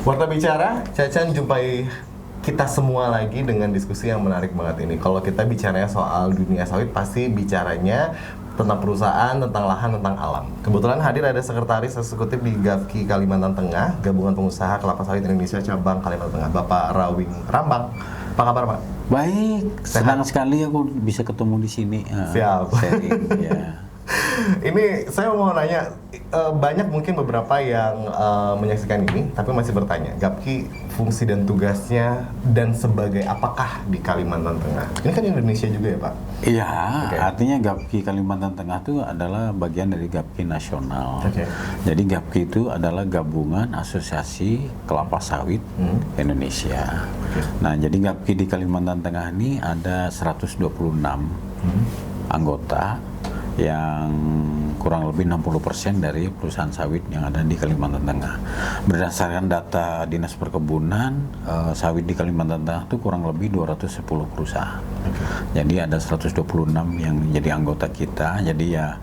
Warta Bicara, Cacan jumpai kita semua lagi dengan diskusi yang menarik banget ini. Kalau kita bicaranya soal dunia sawit, pasti bicaranya tentang perusahaan, tentang lahan, tentang alam. Kebetulan hadir ada sekretaris eksekutif di GAPKI Kalimantan Tengah, Gabungan Pengusaha Kelapa Sawit Indonesia Cabang Kalimantan Tengah, Bapak Rawing Rambang. Apa kabar, Pak? Baik, senang sekali aku bisa ketemu di sini. Siap. Ya. Ini saya mau nanya, banyak mungkin beberapa yang menyaksikan ini, tapi masih bertanya, GAPKI fungsi dan tugasnya dan sebagai apakah di Kalimantan Tengah? Ini kan Indonesia juga ya, Pak? Iya, artinya GAPKI Kalimantan Tengah itu adalah bagian dari GAPKI nasional. Jadi GAPKI itu adalah gabungan asosiasi kelapa sawit Indonesia. Nah, jadi GAPKI di Kalimantan Tengah ini ada 126 anggota, yang kurang lebih 60% dari perusahaan sawit yang ada di Kalimantan Tengah. Berdasarkan data Dinas Perkebunan, sawit di Kalimantan Tengah itu kurang lebih 210 perusahaan. Jadi ada 126 yang jadi anggota kita, jadi ya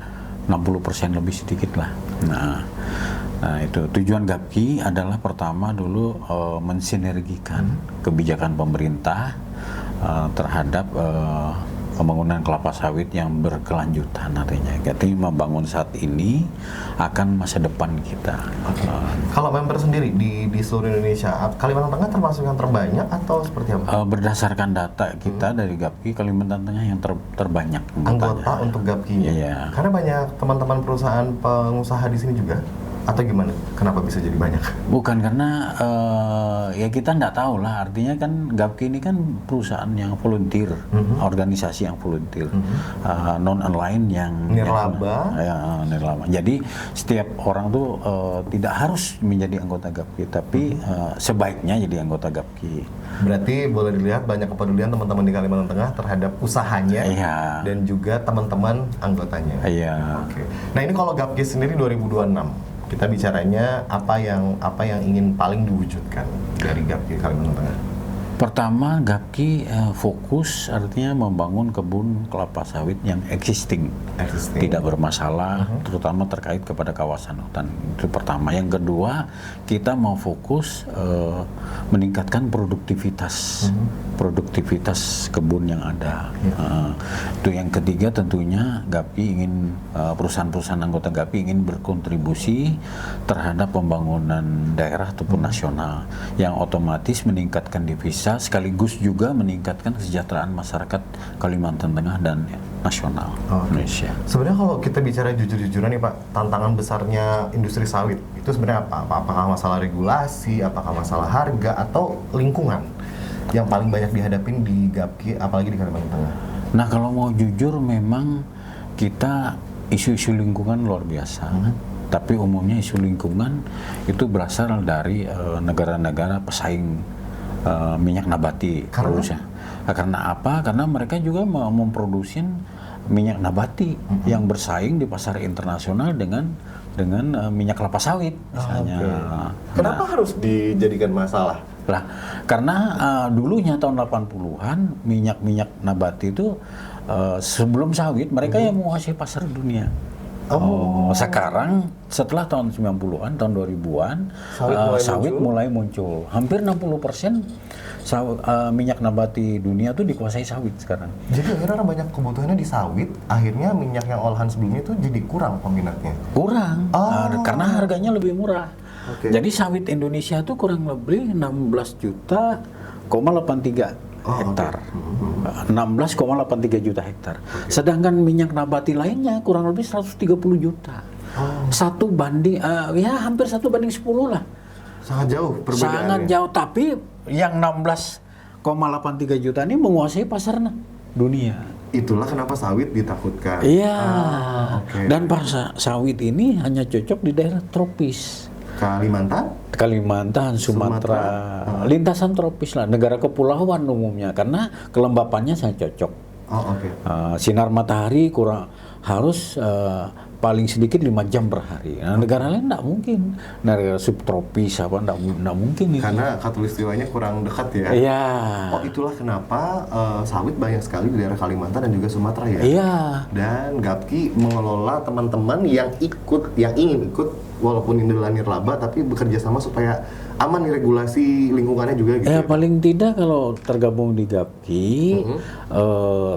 60% lebih sedikit lah. Nah, itu tujuan GAPKI adalah pertama dulu mensinergikan kebijakan pemerintah terhadap pembangunan kelapa sawit yang berkelanjutan, artinya jadi membangun saat ini akan masa depan kita. Kalau member sendiri di seluruh Indonesia, Kalimantan Tengah termasuk yang terbanyak atau seperti apa? Berdasarkan data kita dari GAPKI, Kalimantan Tengah yang terbanyak anggota untuk GAPKI-nya. Iya. Karena banyak teman-teman perusahaan pengusaha di sini juga. Atau gimana? Kenapa bisa jadi banyak? Bukan karena ya kita nggak tahu lah, artinya kan GAPKI ini kan perusahaan yang volunteer, organisasi yang volunteer, non-aligned yang nirlaba. Nirlaba. Jadi setiap orang tuh tidak harus menjadi anggota GAPKI, tapi sebaiknya jadi anggota GAPKI. Berarti boleh dilihat banyak kepedulian teman-teman di Kalimantan Tengah terhadap usahanya dan juga teman-teman anggotanya. Oke. Nah, ini kalau GAPKI sendiri 2026. Kita bicaranya apa yang ingin paling diwujudkan dari GAPKI Kalimantan Tengah. Pertama, GAPKI fokus artinya membangun kebun kelapa sawit yang existing. Tidak bermasalah, terutama terkait kepada kawasan hutan. Itu pertama. Yang kedua, kita mau fokus meningkatkan produktivitas kebun yang ada. Itu yang ketiga, tentunya GAPKI ingin perusahaan-perusahaan anggota GAPKI ingin berkontribusi terhadap pembangunan daerah ataupun nasional, yang otomatis meningkatkan devisa sekaligus juga meningkatkan kesejahteraan masyarakat Kalimantan Tengah dan nasional Indonesia. Sebenarnya kalau kita bicara jujur-jujuran nih Pak, tantangan besarnya industri sawit itu sebenarnya apa? Apakah masalah regulasi, apakah masalah harga, atau lingkungan yang paling banyak dihadapin di GAPKI, apalagi di Kalimantan Tengah? Nah, kalau mau jujur memang kita isu-isu lingkungan luar biasa. Tapi umumnya isu lingkungan itu berasal dari negara-negara pesaing minyak nabati. Karena apa? Karena mereka juga memproduksi minyak nabati yang bersaing di pasar internasional dengan minyak kelapa sawit misalnya. Kenapa harus dijadikan masalah? Lah, karena dulunya tahun 80-an minyak nabati itu sebelum sawit mereka yang menguasai pasar dunia. Sekarang setelah tahun 90-an, tahun 2000-an sawit mulai muncul. Hampir 60% minyak nabati dunia tuh dikuasai sawit sekarang. Jadi akhirnya banyak kebutuhannya di sawit, akhirnya minyak yang olahan sebelumnya itu jadi kurang peminatnya. Kurang, karena harganya lebih murah. Jadi sawit Indonesia tuh kurang lebih 16,83 hektar. 16,83 juta hektar. Sedangkan minyak nabati lainnya kurang lebih 130 juta. Satu banding, hampir 1:10 lah. Sangat jauh perbedaannya. Sangat jauh, tapi yang 16,83 juta ini menguasai pasar dunia. Itulah kenapa sawit ditakutkan. Iya. Dan sawit ini hanya cocok di daerah tropis. Kalimantan, Sumatera, lintasan tropis lah, negara kepulauan umumnya, karena kelembapannya sangat cocok. Sinar matahari harus paling sedikit 5 jam per hari. Nah, negara lain nggak mungkin. Negara subtropis apa nggak mungkin itu. Karena khatulistiwanya kurang dekat ya. Iya. Oh, itulah kenapa sawit banyak sekali di daerah Kalimantan dan juga Sumatera ya. Iya. Dan Gapki mengelola teman-teman yang ingin ikut walaupun nirlaba tapi bekerja sama supaya aman nih regulasi lingkungannya juga gitu. Ya paling tidak kalau tergabung di Gapki,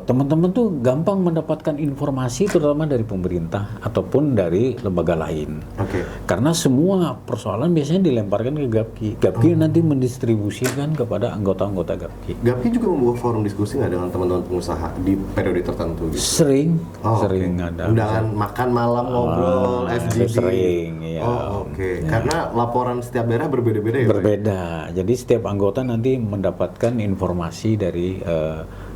teman-teman tuh gampang mendapatkan informasi terutama dari pemerintah ataupun dari lembaga lain. Oke. Karena semua persoalan biasanya dilemparkan ke Gapki. Gapki nanti mendistribusikan kepada anggota-anggota Gapki. Gapki juga membuat forum diskusi nggak dengan teman-teman pengusaha di periode tertentu gitu? Sering ada. Undangan makan malam ngobrol, FGD. Sering, ya. Oke. Karena laporan setiap daerah berbeda-beda ya? Berbeda. Jadi setiap anggota nanti mendapatkan informasi dari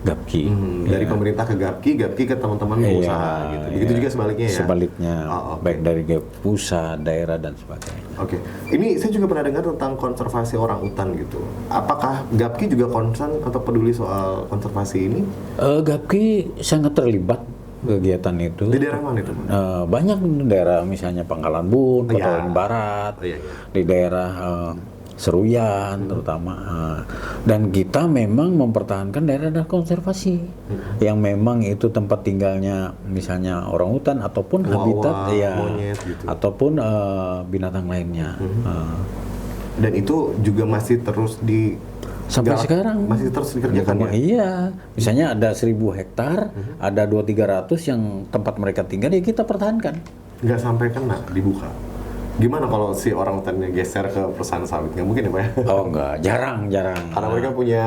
Gapki. Dari pemerintah ke Gapki ke teman-teman pengusaha gitu. Begitu juga sebaliknya ya? Sebaliknya, baik dari pusat, daerah dan sebagainya. Oke. Ini saya juga pernah dengar tentang konservasi orang utan gitu. Apakah Gapki juga concern atau peduli soal konservasi ini? Gapki sangat terlibat kegiatan itu. Di daerah mana itu? Banyak daerah, misalnya Pangkalan Bun, Kota Barat, di daerah Seruyan terutama. Dan kita memang mempertahankan daerah-daerah konservasi yang memang itu tempat tinggalnya misalnya orang hutan ataupun habitat monyet, gitu. Ataupun binatang lainnya. Dan itu juga masih terus sampai sekarang masih terus dikerjakan ya? Iya, misalnya ada 1.000 hektar, ada 200-300 yang tempat mereka tinggal, ya kita pertahankan. Nggak sampai kena dibuka. Gimana kalau si orang hutannya geser ke perusahaan sawit? Nggak mungkin ya Pak ya? Oh enggak, jarang. Karena mereka punya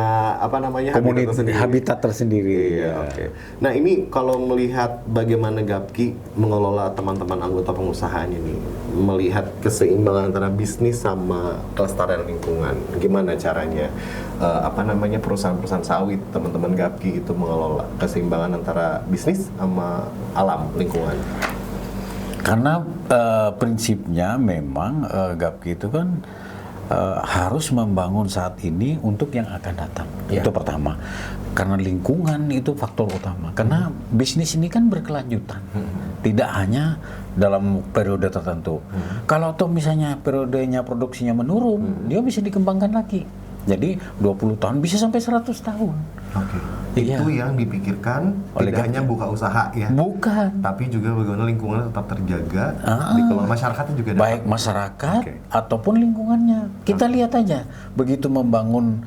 habitat tersendiri. Iya, oke. Nah ini kalau melihat bagaimana Gapki mengelola teman-teman anggota pengusahanya nih, melihat keseimbangan antara bisnis sama kelestarian lingkungan, gimana caranya perusahaan-perusahaan sawit teman-teman Gapki itu mengelola keseimbangan antara bisnis sama alam lingkungan? Karena prinsipnya memang Gapki itu kan harus membangun saat ini untuk yang akan datang. Itu pertama. Karena lingkungan itu faktor utama. Karena bisnis ini kan berkelanjutan. Tidak hanya dalam periode tertentu. Kalau toh misalnya periodenya produksinya menurun, dia bisa dikembangkan lagi. Jadi 20 tahun bisa sampai 100 tahun. Oke. Itu yang dipikirkan tidak hanya buka usaha ya. Bukan. Tapi juga bagaimana lingkungan tetap terjaga, dikelola masyarakatnya juga dapat. Baik masyarakat ataupun lingkungannya. Kita lihat aja, begitu membangun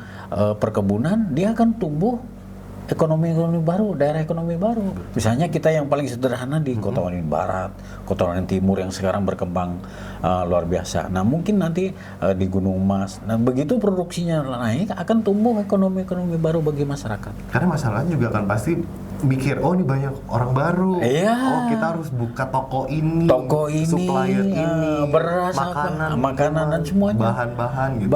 perkebunan, dia akan tumbuh ekonomi baru, daerah ekonomi baru. Misalnya kita yang paling sederhana di Kota Waringin Barat, Kota Waringin Timur yang sekarang berkembang luar biasa. Nah mungkin nanti di Gunung Mas, nah begitu produksinya naik akan tumbuh ekonomi baru bagi masyarakat. Karena masalahnya juga kan pasti mikir, oh ini banyak orang baru, oh kita harus buka toko ini, supplier ini, beras, makanan dan semuanya, bahan-bahan gitu.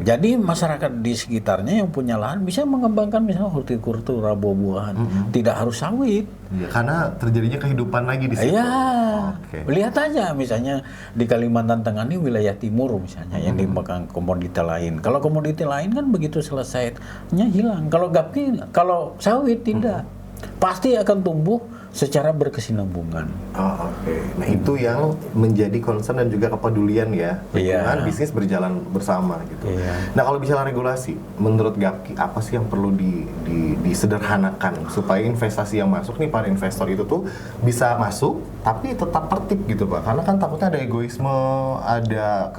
Jadi masyarakat di sekitarnya yang punya lahan bisa mengembangkan misalnya hortikultura, buah-buahan, tidak harus sawit. Ya, karena terjadinya kehidupan lagi di situ. Lihat aja misalnya di Kalimantan Tengah ini wilayah timur misalnya yang dimakan komoditi lain. Kalau komoditi lain kan begitu selesainya hilang. Kalau Gapki, kalau sawit tidak, pasti akan tumbuh secara berkesinambungan. Nah itu yang menjadi concern dan juga kepedulian ya, lingkungan bisnis berjalan bersama gitu. Nah kalau bicara regulasi, menurut Gapki apa sih yang perlu disederhanakan supaya investasi yang masuk nih para investor itu tuh bisa masuk tapi tetap tertib gitu Pak? Karena kan takutnya ada egoisme, ada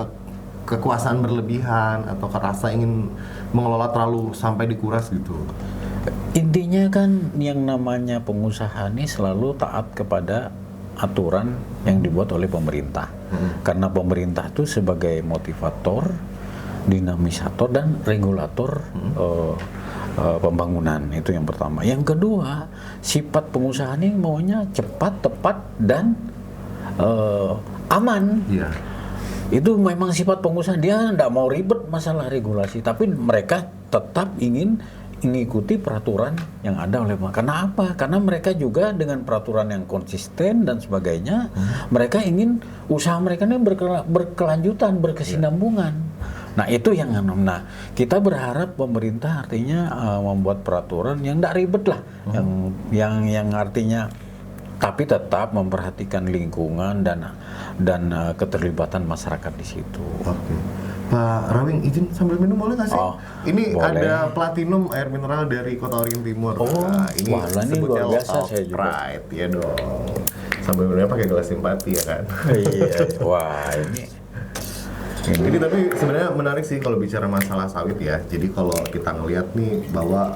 kekuasaan berlebihan atau rasa ingin mengelola terlalu sampai dikuras gitu. Intinya kan yang namanya pengusaha ini selalu taat kepada aturan yang dibuat oleh pemerintah. Karena pemerintah itu sebagai motivator, dinamisator dan regulator pembangunan, itu yang pertama. Yang kedua, sifat pengusaha ini maunya cepat, tepat dan aman. Itu memang sifat pengusaha, dia tidak mau ribet masalah regulasi, tapi mereka tetap ingin mengikuti peraturan yang ada oleh mereka. Karena apa? Karena mereka juga dengan peraturan yang konsisten dan sebagainya, mereka ingin usaha mereka ini berkelanjutan, berkesinambungan. Nah itu yang kita berharap pemerintah artinya membuat peraturan yang tidak ribet lah, yang artinya tapi tetap memperhatikan lingkungan dan keterlibatan masyarakat di situ. Oke. Pak Rawing, izin sambil minum boleh nggak sih? Oh, ini boleh. ada Platinum air mineral dari Kota Waringin Timur. Oh, Nah, ini wah, ini sebutnya luar biasa local saya juga. pride, ya dong. Sambil minumnya pakai gelas simpati ya kan. Iya, wah ini. Jadi tapi sebenarnya menarik sih kalau bicara masalah sawit ya. Jadi kalau kita ngelihat nih bahwa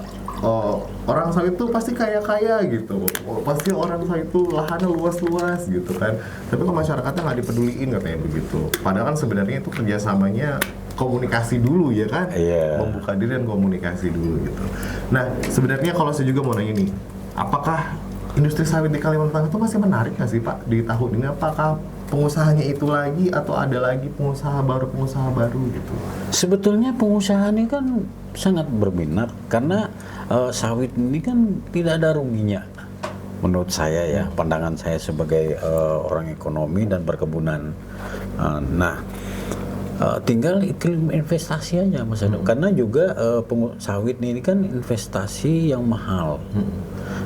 orang sawit tuh pasti kaya-kaya gitu. Pasti orang sawit tuh lahannya luas-luas gitu kan. Tapi kok masyarakatnya nggak dipeduliin katanya begitu. Padahal kan sebenarnya itu kerjasamanya komunikasi dulu ya kan. Iya. Membuka diri dan komunikasi dulu gitu. Nah sebenarnya kalau saya juga mau nanya nih, apakah industri sawit di Kalimantan itu masih menarik nggak sih Pak di tahun ini? Apakah pengusahanya itu lagi atau ada lagi pengusaha baru gitu? Sebetulnya pengusaha ini kan sangat berminat karena sawit ini kan tidak ada ruginya. Menurut saya ya, pandangan saya sebagai orang ekonomi dan perkebunan. Tinggal iklim investasi aja Mas Ado. Karena juga sawit ini kan investasi yang mahal.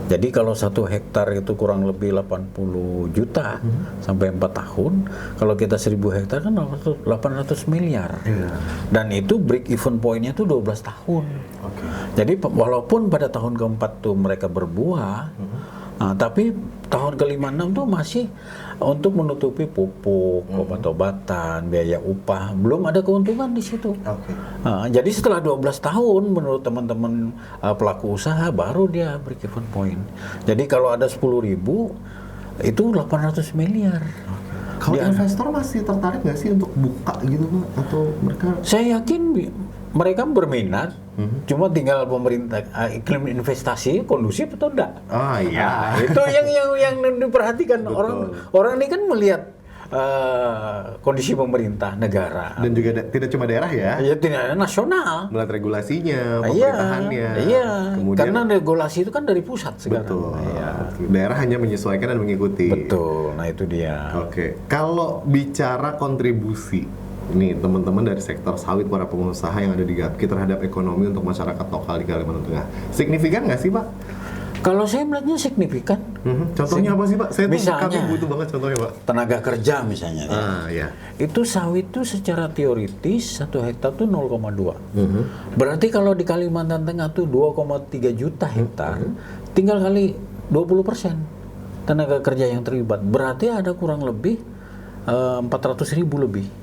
Jadi kalau 1 hektar itu kurang lebih 80 juta sampai 4 tahun, kalau kita 1000 hektar kan 800 miliar. Dan itu break even point-nya itu 12 tahun. Jadi walaupun pada tahun keempat tuh mereka berbuah, tapi tahun ke-5, 6 tuh masih untuk menutupi pupuk, obat-obatan, biaya upah, belum ada keuntungan di situ. Jadi setelah 12 tahun menurut teman-teman pelaku usaha baru dia break even point. Jadi kalau ada 10.000 itu 800 miliar. Kalau investor masih tertarik nggak sih untuk buka gitu Pak? Atau mereka? Saya yakin mereka berminat, cuma tinggal pemerintah iklim investasi kondusif atau enggak. Itu yang diperhatikan. Orang ini kan melihat kondisi pemerintah negara. Dan juga tidak cuma daerah ya? Ya tidak nasional. Melihat regulasinya, pemerintahannya. Iya. Kemudian, karena regulasi itu kan dari pusat sekarang. Betul. Daerah hanya menyesuaikan dan mengikuti. Betul. Nah itu dia. Kalau bicara kontribusi, ini teman-teman dari sektor sawit, para pengusaha yang ada di GAPKI terhadap ekonomi untuk masyarakat lokal di Kalimantan Tengah, signifikan nggak sih Pak? Kalau saya melihatnya signifikan. Contohnya apa sih Pak? Kami butuh banget contohnya Pak. Tenaga kerja misalnya. Ya. Itu sawit itu secara teoritis 1 hektar tuh 0,2. Berarti kalau di Kalimantan Tengah tuh 2,3 juta hektar, tinggal kali 20% tenaga kerja yang terlibat. Berarti ada kurang lebih 400.000 lebih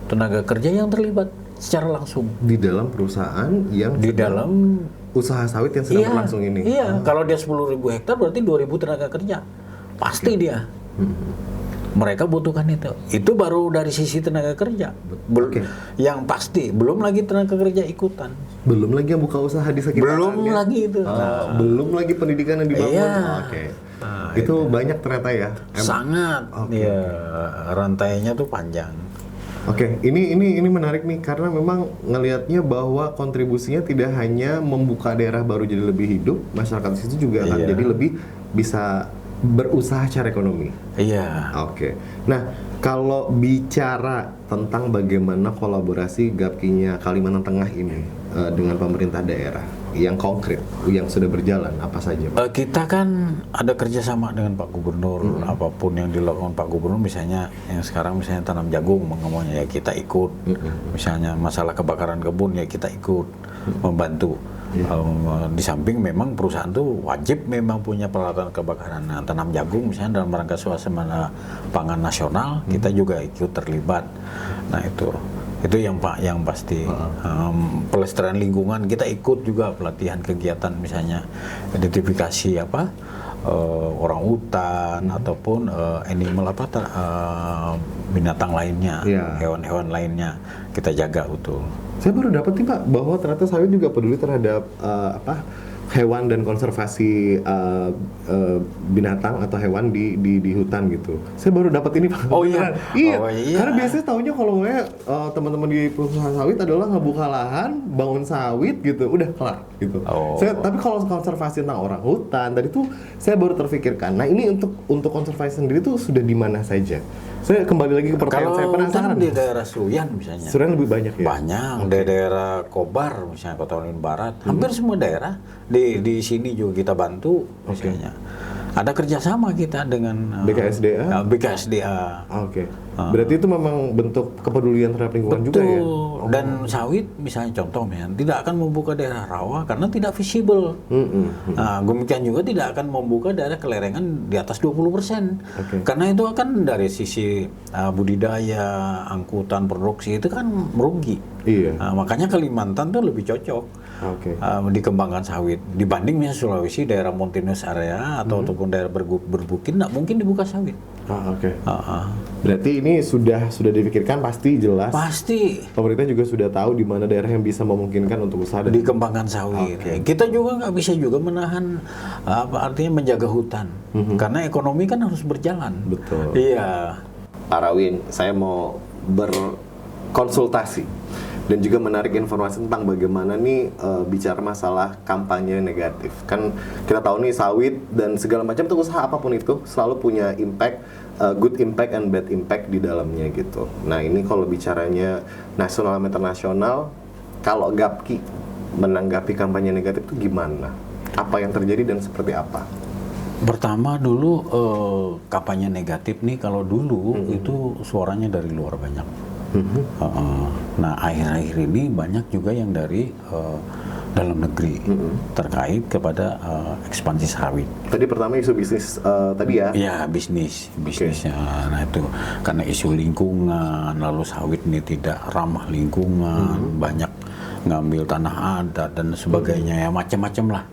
tenaga kerja yang terlibat secara langsung di dalam perusahaan yang di dalam usaha sawit yang sedang berlangsung ini. Iya, kalau dia 10.000 hektar berarti 2.000 tenaga kerja. Pasti dia. Mereka butuhkan itu. Itu baru dari sisi tenaga kerja. Yang pasti, belum lagi tenaga kerja ikutan. Belum lagi yang buka usaha di sekitar. Belum lagi itu. Belum lagi pendidikan yang dibangun. Itu banyak ternyata ya. Sangat. Ya, rantainya tuh panjang. Ini menarik nih karena memang ngelihatnya bahwa kontribusinya tidak hanya membuka daerah baru jadi lebih hidup, masyarakat di situ juga akan jadi lebih bisa berusaha secara ekonomi. Nah, kalau bicara tentang bagaimana kolaborasi GAPKI-nya Kalimantan Tengah ini dengan pemerintah daerah yang konkret, yang sudah berjalan, apa saja Pak? Kita kan ada kerjasama dengan Pak Gubernur, apapun yang dilakukan Pak Gubernur, misalnya yang sekarang misalnya tanam jagung, ngomongnya ya kita ikut, misalnya masalah kebakaran kebun ya kita ikut membantu. Di samping memang perusahaan tuh wajib memang punya peralatan kebakaran. Nah, tanam jagung misalnya dalam rangka suasana pangan nasional, kita juga ikut terlibat. Nah itu yang pasti. Pelestarian lingkungan kita ikut juga, pelatihan kegiatan misalnya identifikasi orang hutan ataupun animal binatang lainnya, hewan-hewan lainnya kita jaga betul. Saya baru dapat nih Pak bahwa ternyata sawit juga peduli terhadap hewan dan konservasi binatang atau hewan di hutan gitu. Saya baru dapat ini Pak. Iya. Karena biasanya taunya kalau teman-teman di perusahaan sawit adalah ngebuka lahan, bangun sawit gitu, udah kelar gitu. Tapi kalau konservasi tentang orang hutan tadi tuh saya baru terfikirkan. Nah ini untuk konservasi sendiri tuh sudah di mana saja? Saya kembali lagi ke pertanyaan saya penasaran. Kalau di daerah Suyan misalnya. Suyan lebih banyak ya? Banyak. Di daerah Kobar misalnya Kota Waringin Barat, hampir semua daerah di sini juga kita bantu misalnya. Ada kerjasama kita dengan BKSDA. BKSDA. Oke. Berarti itu memang bentuk kepedulian terhadap lingkungan juga ya? Dan sawit misalnya contoh tidak akan membuka daerah rawa karena tidak visible. Demikian juga tidak akan membuka daerah kelerengan di atas 20%. Karena itu akan dari sisi budidaya, angkutan, produksi itu kan merugi. Iya. Makanya Kalimantan tuh lebih cocok dikembangkan sawit dibanding misalnya Sulawesi, daerah mountainous area ataupun daerah berbukit nggak mungkin dibuka sawit. Berarti ini sudah dipikirkan, pasti jelas. Pasti. Pemerintah juga sudah tahu di mana daerah yang bisa memungkinkan untuk usaha dan dikembangkan sawit. Kita juga nggak bisa juga menahan artinya menjaga hutan karena ekonomi kan harus berjalan. Betul. Iya. Pak Rawin, saya mau berkonsultasi dan juga menarik informasi tentang bagaimana nih bicara masalah kampanye negatif. Kan kita tahu nih sawit dan segala macam itu usaha apapun itu selalu punya impact, good impact and bad impact di dalamnya gitu. Nah ini kalau bicaranya nasional sama internasional, kalau Gapki menanggapi kampanye negatif itu gimana? Apa yang terjadi dan seperti apa? Pertama dulu kampanye negatif nih kalau dulu itu suaranya dari luar banyak. Nah akhir-akhir ini banyak juga yang dari dalam negeri terkait kepada ekspansi sawit. Tadi pertama isu bisnis tadi ya? Ya bisnisnya. Nah itu karena isu lingkungan, lalu sawit ini tidak ramah lingkungan, banyak ngambil tanah adat dan sebagainya, ya macam-macam lah.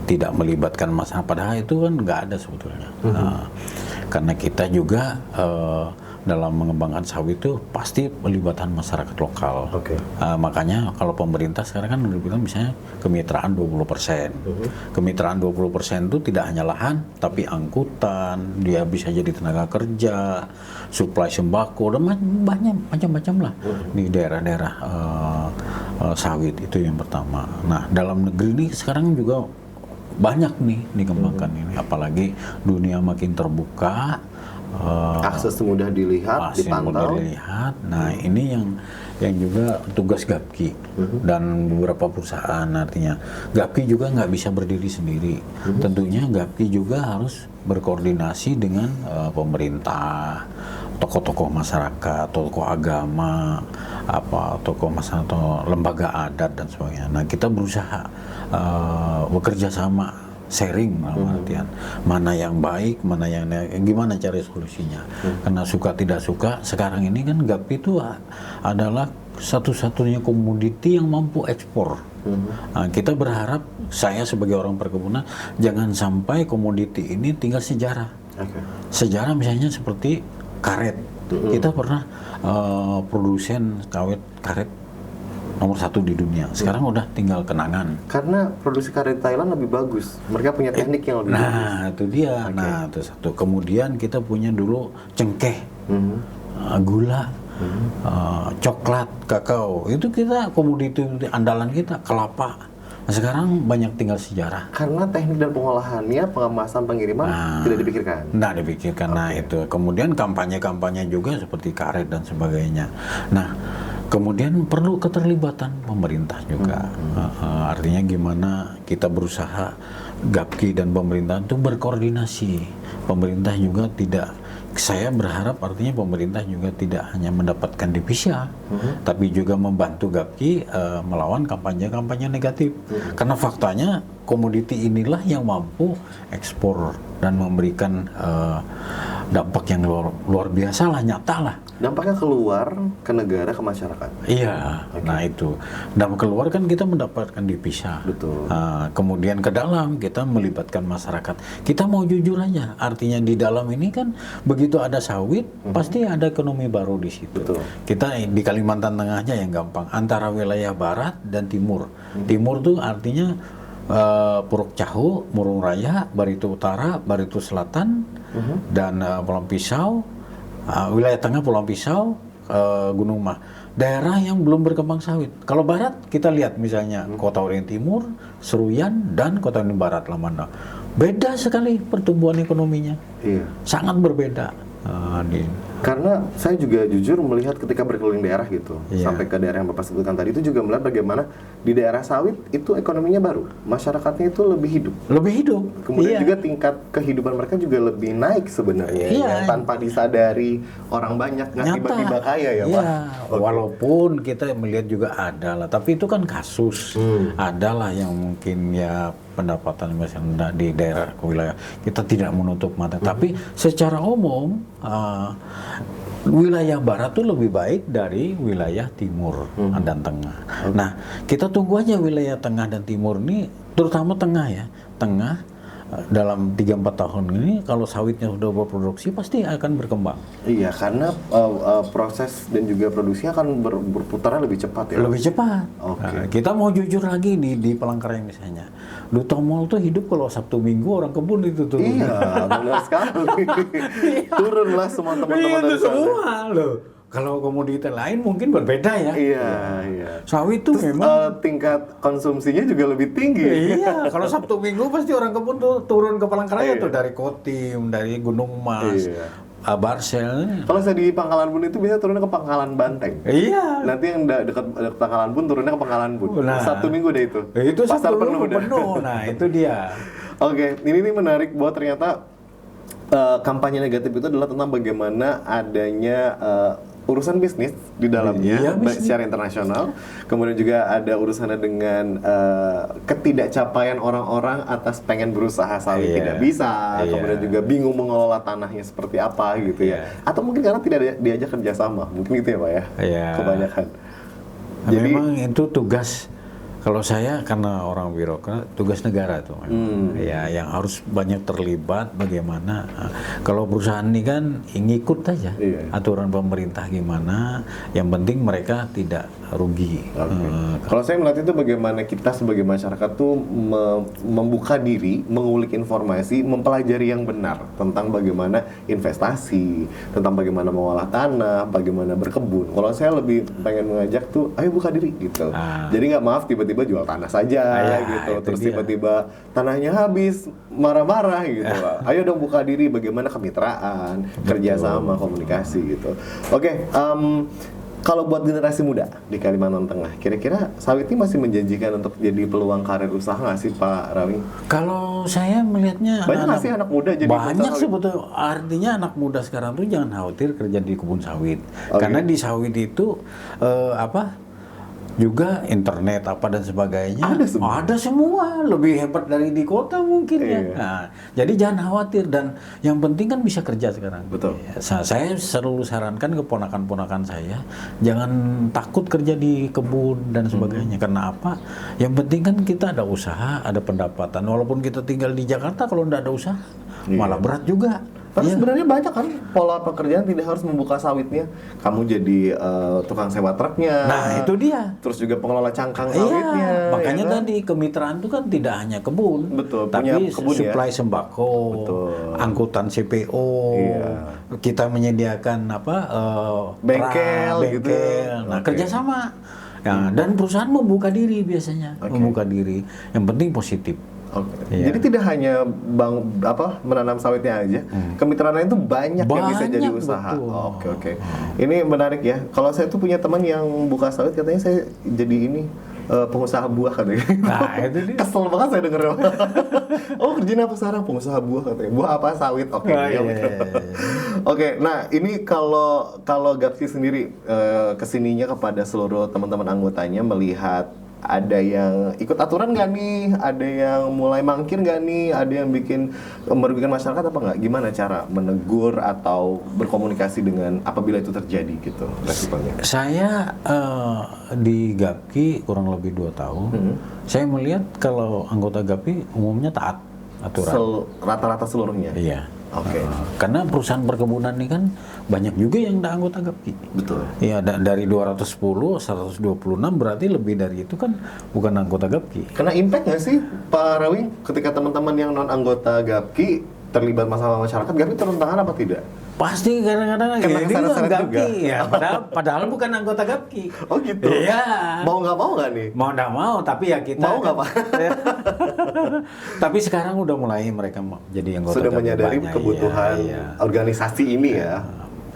Tidak melibatkan masyarakat, padahal itu kan nggak ada sebetulnya. Karena kita juga dalam mengembangkan sawit itu pasti pelibatan masyarakat lokal. Makanya kalau pemerintah sekarang kan bilang misalnya kemitraan 20%. Kemitraan 20% itu tidak hanya lahan, tapi angkutan, dia bisa jadi tenaga kerja, suplai sembako, dan banyak macam-macam lah di daerah-daerah sawit. Itu yang pertama. Nah dalam negeri ini sekarang juga banyak nih dikembangkan ini, apalagi dunia makin terbuka. Akses mudah dilihat, dipantau. Nah ini yang juga tugas Gapki dan beberapa perusahaan. Artinya Gapki juga nggak bisa berdiri sendiri. Tentunya Gapki juga harus berkoordinasi dengan pemerintah, tokoh-tokoh masyarakat, tokoh agama, tokoh masyarakat, atau lembaga adat dan sebagainya. Nah kita berusaha bekerja sama, sharing artian mana yang baik, mana yang gimana cari solusinya. Karena suka tidak suka sekarang ini kan Gapki itu adalah satu-satunya komoditi yang mampu ekspor. Nah, kita berharap, saya sebagai orang perkebunan, jangan sampai komoditi ini tinggal sejarah. Sejarah misalnya seperti karet. Kita pernah produsen karet nomor 1 di dunia. Sekarang udah tinggal kenangan. Karena produksi karet Thailand lebih bagus. Mereka punya teknik yang lebih bagus. Nah, itu dia. Nah, itu satu. Kemudian kita punya dulu cengkeh, gula, coklat, kakao. Itu kita komoditi andalan kita, kelapa. Nah, sekarang banyak tinggal sejarah. Karena teknik dan pengolahannya, pengemasan, pengiriman tidak dipikirkan. Nah, dipikirkan. Nah, itu. Kemudian kampanye-kampanye juga seperti karet dan sebagainya. Nah, kemudian perlu keterlibatan pemerintah juga. Artinya gimana kita berusaha, Gapki dan pemerintah itu berkoordinasi. Pemerintah juga tidak, saya berharap artinya pemerintah juga tidak hanya mendapatkan devisa, tapi juga membantu Gapki melawan kampanye-kampanye negatif. Karena faktanya komoditi inilah yang mampu ekspor dan memberikan dampak yang luar biasa lah, nyata lah. Dampaknya keluar ke negara, ke masyarakat. Iya, nah itu. Dampak keluar kan kita mendapatkan devisa. Betul. Kemudian ke dalam kita melibatkan masyarakat. Kita mau jujur aja, artinya di dalam ini kan begitu ada sawit, pasti ada ekonomi baru di situ. Betul. Kita di Kalimantan Tengah aja yang gampang, antara wilayah barat dan timur. Timur tuh artinya Puruk Cahu, Murung Raya, Barito Utara, Barito Selatan, dan Pulau Pisau. Wilayah tengah Pulau Pisau, Gunung Mah, daerah yang belum berkembang sawit. Kalau barat kita lihat misalnya Kota Waringin Timur, Seruyan, dan Kota Waringin Barat, Lamanda. Beda sekali pertumbuhan ekonominya, sangat berbeda. Karena saya juga jujur melihat ketika berkeliling daerah gitu, sampai ke daerah yang Bapak sebutkan tadi, itu juga melihat bagaimana di daerah sawit itu ekonominya baru, masyarakatnya itu lebih hidup. Lebih hidup. Kemudian juga tingkat kehidupan mereka juga lebih naik sebenarnya, yang tanpa disadari orang banyak nggak tiba-tiba kaya ya Pak. Walaupun kita melihat juga ada lah, tapi itu kan kasus. Ada lah yang mungkin ya pendapatan misalnya di daerah wilayah kita tidak menutup mata, tapi secara umum wilayah barat tuh lebih baik dari wilayah timur dan tengah. Nah, kita tunggu aja wilayah tengah dan timur ini, terutama tengah ya, tengah dalam 3-4 tahun ini kalau sawitnya sudah berproduksi pasti akan berkembang. Iya, karena proses dan juga produksinya akan berputarnya lebih cepat ya. Lebih cepat. Oke. Kita mau jujur lagi di Palangkaraya misalnya. Dutomol tuh hidup kalau Sabtu Minggu orang kebun itu turun. Iya, benar sekali. Turunlah semua teman-teman dari sana. Semua loh. Kalau komoditas lain mungkin berbeda ya. Iya. Sawit tuh Terus, memang tingkat konsumsinya juga lebih tinggi. Iya, kalau Sabtu Minggu pasti orang kebun tuh turun ke Palangkaraya tuh dari Kotim, dari Gunung Mas, Barsel. Kalau saya di Pangkalan Bun itu biasanya turunnya ke Pangkalan Banteng. Iya. Nanti yang dekat Pangkalan Bun turunnya ke Pangkalan Bun. Nah, Sabtu Minggu deh itu. Itu pasar Sabtu penuh. Minggu penuh. Nah, itu dia. Oke, ini menarik bahwa ternyata kampanye negatif itu adalah tentang bagaimana adanya urusan bisnis di dalamnya, baik secara internasional, kemudian juga ada urusannya dengan ketidakcapaian orang-orang atas pengen berusaha sawit tidak bisa, kemudian juga bingung mengelola tanahnya seperti apa gitu ya, atau mungkin karena tidak diajak kerjasama, mungkin gitu ya Pak ya, kebanyakan. Jadi memang itu tugas. Kalau saya karena orang birokrat, tugas negara tuh, ya yang harus banyak terlibat. Bagaimana? Kalau perusahaan ini kan ngikut aja aturan pemerintah gimana. Yang penting mereka tidak rugi. Kalau saya melihat itu bagaimana kita sebagai masyarakat tuh membuka diri, mengulik informasi, mempelajari yang benar tentang bagaimana investasi, tentang bagaimana mengolah tanah, bagaimana berkebun. Kalau saya lebih pengen mengajak tuh, ayo buka diri gitu. Jadi nggak maaf tiba-tiba jual tanah saja gitu, terus tiba-tiba tanahnya habis marah-marah gitu. Ayo dong buka diri, bagaimana kemitraan, kerjasama, komunikasi gitu. Oke, kalau buat generasi muda di Kalimantan Tengah, kira-kira sawit ini masih menjanjikan untuk jadi peluang karir usaha nggak sih Pak Rawi? Kalau saya melihatnya banyak nggak sih anak muda jadi banyak sebetulnya. Artinya anak muda sekarang tuh jangan khawatir kerja di kebun sawit, karena di sawit itu juga internet apa dan sebagainya ada semua, lebih hebat dari di kota mungkin ya. Nah, jadi jangan khawatir, dan yang penting kan bisa kerja sekarang. Betul. Saya selalu sarankan ke ponakan-ponakan saya jangan takut kerja di kebun dan sebagainya. Karena apa? Yang penting kan kita ada usaha, ada pendapatan. Walaupun kita tinggal di Jakarta, kalau nggak ada usaha malah berat juga. Tapi sebenarnya banyak kan pola pekerjaan tidak harus membuka sawitnya. Kamu jadi tukang sewa truknya. Nah, itu dia. Terus juga pengelola cangkang sawitnya. Makanya tadi kemitraan itu kan tidak hanya kebun. Betul. Tapi kebun, supply sembako, angkutan CPO. Kita menyediakan bengkel gitu. Nah, kerjasama. Ya, dan perusahaan membuka diri biasanya, membuka diri. Yang penting positif. Jadi tidak hanya menanam sawitnya aja, kemitraan lain itu banyak yang bisa jadi usaha. Oke. Ini menarik ya. Kalau saya tuh punya teman yang buka sawit, katanya saya jadi ini pengusaha buah katanya. Nah, itu dia. Kesel banget saya denger. Oh, kerjanya apa sekarang? Pengusaha buah katanya. Buah apa? Sawit. Oke, nah ini kalau Gapki sendiri kesininya kepada seluruh teman-teman anggotanya melihat ada yang ikut aturan nggak nih? Ada yang mulai mangkir nggak nih? Ada yang merugikan masyarakat apa nggak? Gimana cara menegur atau berkomunikasi dengan apabila itu terjadi gitu resikonya? Saya di Gapki kurang lebih 2 tahun. Saya melihat kalau anggota Gapki umumnya taat aturan. Rata-rata seluruhnya? Iya. Oke. Karena perusahaan perkebunan ini kan banyak juga yang ada anggota Gapki. Betul. Iya, dari 210, 126 berarti lebih dari itu kan bukan anggota Gapki. Kena impact nggak sih Pak Rawi ketika teman-teman yang non anggota Gapki terlibat masalah masyarakat, Gapki turun tangan apa tidak? Pasti kadang-kadang kena keseret-seret juga. Gapki. Ya, padahal bukan anggota Gapki. Oh gitu? Iya. Mau nggak nih? Mau nggak mau, tapi ya kita... Mau nggak Pak? Tapi sekarang udah mulai mereka jadi anggota sudah Gapki menyadari banyak, kebutuhan organisasi ini ya.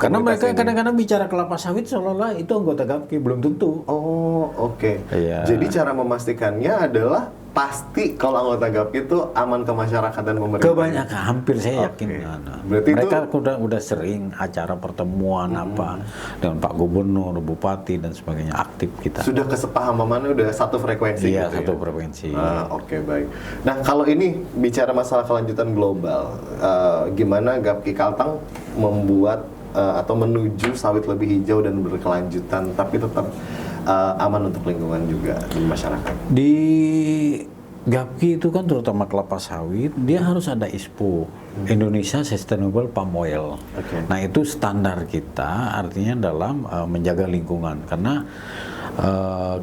Karena komunitas mereka ini? kadang-kadang bicara kelapa sawit seolah-olah itu anggota GAPKI, belum tentu. Oh, oke. Iya. Jadi cara memastikannya adalah pasti kalau anggota GAPKI itu aman ke masyarakat dan pemerintah. Kebanyakan, hampir saya yakin. Oke. Nah, Berarti mereka itu- udah sering acara pertemuan apa dengan Pak Gubernur, Bupati dan sebagainya, aktif kita. Sudah kesepahamannya udah satu frekuensi Iya, gitu satu ya? frekuensi. Oke, baik. Nah, kalau ini bicara masalah kelanjutan global, gimana GAPKI Kalteng membuat atau menuju sawit lebih hijau dan berkelanjutan, tapi tetap aman untuk lingkungan juga di masyarakat? Di GAPKI itu kan terutama kelapa sawit, dia harus ada ISPO, Indonesia Sustainable Palm Oil. Oke. Nah itu standar kita, artinya dalam menjaga lingkungan, karena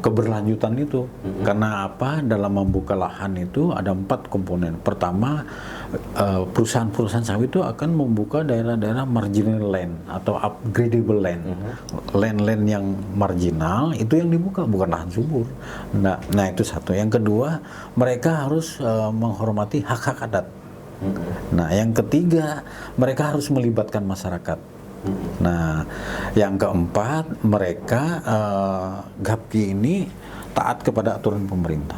keberlanjutan itu. Karena apa? Dalam membuka lahan itu ada 4 komponen. Pertama, perusahaan-perusahaan sawit itu akan membuka daerah-daerah marginal land atau upgradable land. Land-land yang marginal itu yang dibuka, bukan lahan subur. Nah itu satu. Yang kedua, mereka harus menghormati hak-hak adat. Nah yang ketiga, mereka harus melibatkan masyarakat. Nah, yang keempat, mereka GAPKI ini taat kepada aturan pemerintah.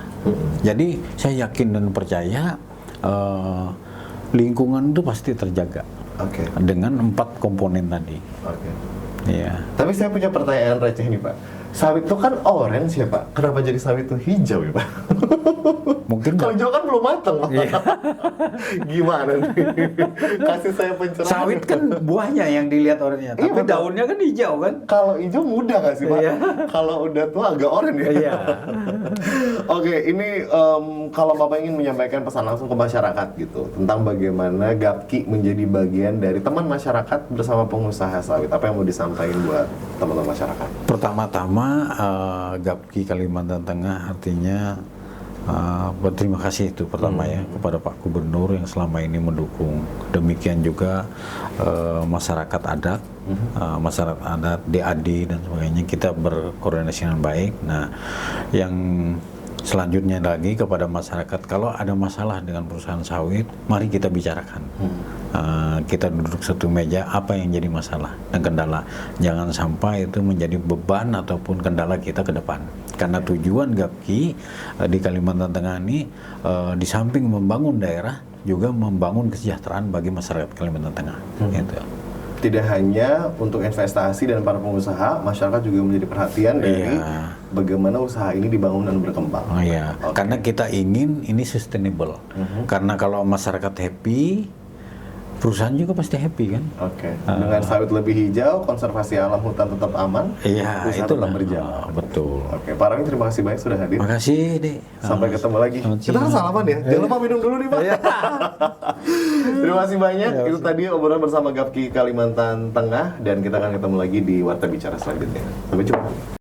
Jadi saya yakin dan percaya lingkungan itu pasti terjaga Oke. dengan 4 komponen tadi. Oke. Ya. Tapi saya punya pertanyaan receh nih, Pak. Sawit itu kan orange ya, Pak. Kenapa jadi sawit itu hijau ya, Pak? Mungkin Kalau hijau kan belum matang, Pak. Gimana nih? Kasih saya pencerahan. sawit kan buahnya yang dilihat oranye, tapi betul. daunnya kan hijau kan? Kalau hijau muda nggak sih, Pak? Iya. Kalau udah tua agak oranye ya? Iya. Oke, ini kalau Bapak ingin menyampaikan pesan langsung ke masyarakat gitu tentang bagaimana GAPKI menjadi bagian dari teman masyarakat bersama pengusaha sawit, apa yang mau disampaikan buat teman-teman masyarakat? Pertama-tama GAPKI Kalimantan Tengah artinya berterima kasih itu pertama ya kepada Pak Gubernur yang selama ini mendukung. Demikian juga masyarakat adat, DAD dan sebagainya, kita berkoordinasi dengan baik. Nah, yang selanjutnya lagi kepada masyarakat, kalau ada masalah dengan perusahaan sawit, mari kita bicarakan. Kita duduk satu meja, apa yang jadi masalah dan kendala. Jangan sampai itu menjadi beban ataupun kendala kita ke depan. Karena tujuan GAPKI di Kalimantan Tengah ini di samping membangun daerah, juga membangun kesejahteraan bagi masyarakat Kalimantan Tengah. Gitu. Tidak hanya untuk investasi dan para pengusaha, masyarakat juga menjadi perhatian dari Iya. bagaimana usaha ini dibangun dan berkembang. Oh iya, Oke. karena kita ingin ini sustainable. Karena kalau masyarakat happy, perusahaan juga pasti happy kan? Oke. Dengan sawit lebih hijau, konservasi alam hutan tetap aman, Iya, usaha itu tetap berjalan. betul. Oke, Pak Rami terima kasih banyak sudah hadir. Makasih, Dek. Sampai ketemu lagi. Selamat Kita harus siang. salaman ya. Jangan lupa minum dulu nih, Pak. Terima kasih banyak. Itu tadi obrolan bersama GAPKI Kalimantan Tengah dan kita akan ketemu lagi di Warta Bicara selanjutnya. Sampai jumpa.